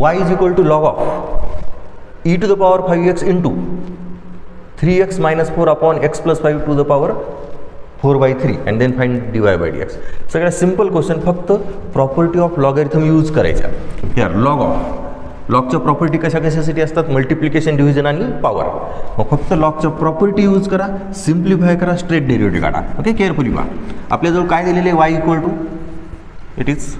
y is equal to log of e to the power 5x into 3x minus 4 upon x plus 5 to the power 4/3 and then find dy by dx. सगळ्यात simple question, फक्त property of logarithm use करायच्या. यार लॉगच्या property कशासाठी असतात? Multiplication, division आणि power. मग फक्त लॉगच्या प्रॉपर्टी यूज करा, सिम्प्लिफाय करा, स्ट्रेट डेरिव्हेटिव्ह काढा. ओके, केअरफुली पहा. आपल्याजवळ काय दिलेले आहे? y equal to it is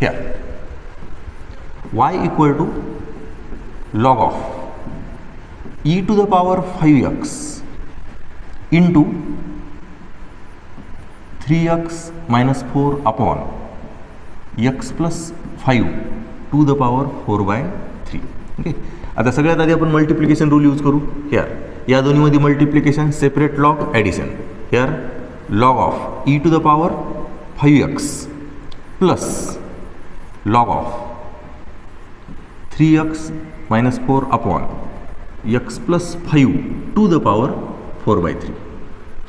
here y equal to log of e to the power 5x into 3x minus 4 upon x plus 5 to the power 4/3. Okay, आता सगळ्यात आधी आपण मल्टिप्लिकेशन रूल यूज करू. हिअर या दोन्हीमध्ये multiplication, separate log, addition. Here log of e to the power 5x plus log of 3x minus 4 upon x plus 5 to the power 4/3.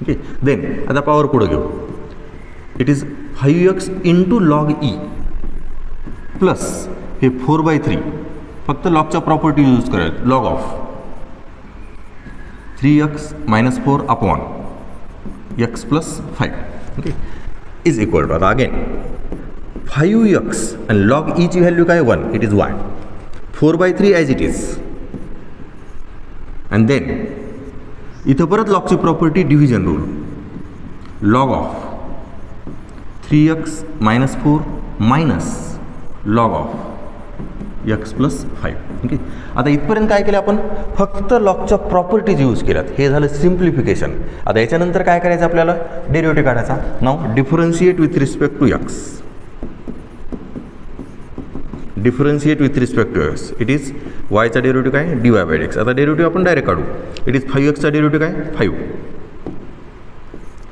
Okay, then आता power पुढे घेऊ. It is 5x into log e plus हे 4/3, फक्त लॉगच्या property use करायला. Log of 3x minus 4 upon x plus 5. Okay, is equal to, आता again 5x आणि log e ची व्हॅल्यू काय? 1. It is y. 4/3 as it is. And then इथं परत लॉगची property, division rule. Log of 3x minus 4 minus log of x plus 5. Okay, आता इथपर्यंत काय केलं आपण? फक्त लॉगच्या प्रॉपर्टीज यूज केल्यात. हे झालं सिम्प्लिफिकेशन. आता याच्यानंतर काय करायचं? आपल्याला डेरिव्हेटिव्ह काढायचा. Now differentiate with respect to x. Differentiate with respect to x. It is वायचा डेरिव्हेटिव्ह काय? dy by dx. आता डेरिव्हेटिव्ह आपण डायरेक्ट काढू. इट इज 5xचा डेरिव्हेटिव्ह काय? 5.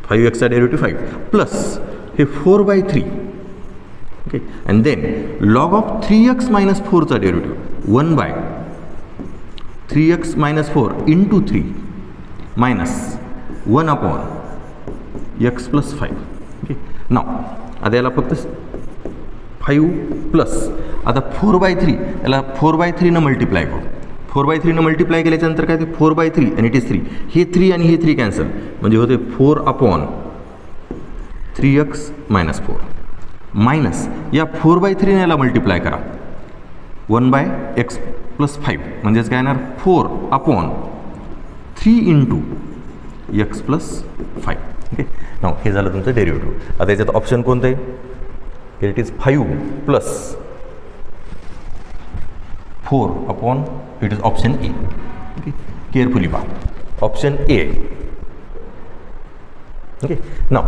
5xचा डेरिव्हेटिव्ह 5 प्लस हे 4/3. Okay, and then log of 3x minus 4चा derivative 1/3x minus 4 into 3 minus 1 upon x plus 5. Okay, now आता याला फक्त 5 प्लस आता 4/3, याला 4/3 न मल्टिप्लाय करू. 4/3 न मल्टिप्लाय केल्याच्यानंतर काय ते 4/3 आणि इट इज 3. हे 3 आणि हे 3 कॅन्सल, म्हणजे होते 4 अपॉन 3x मायनस 4 मायनस या 4/3 ने याला मल्टिप्लाय करा 1/x प्लस 5, म्हणजेच काय येणार 4 upon 3 into x plus 5. Okay, now हे झालं तुमचं डेरिव्हेटिव्ह. आता याच्यात ऑप्शन कोणतं आहे? It is 5 plus 4 upon, it is option A. Okay, carefully पहा, ऑप्शन ए. Okay, now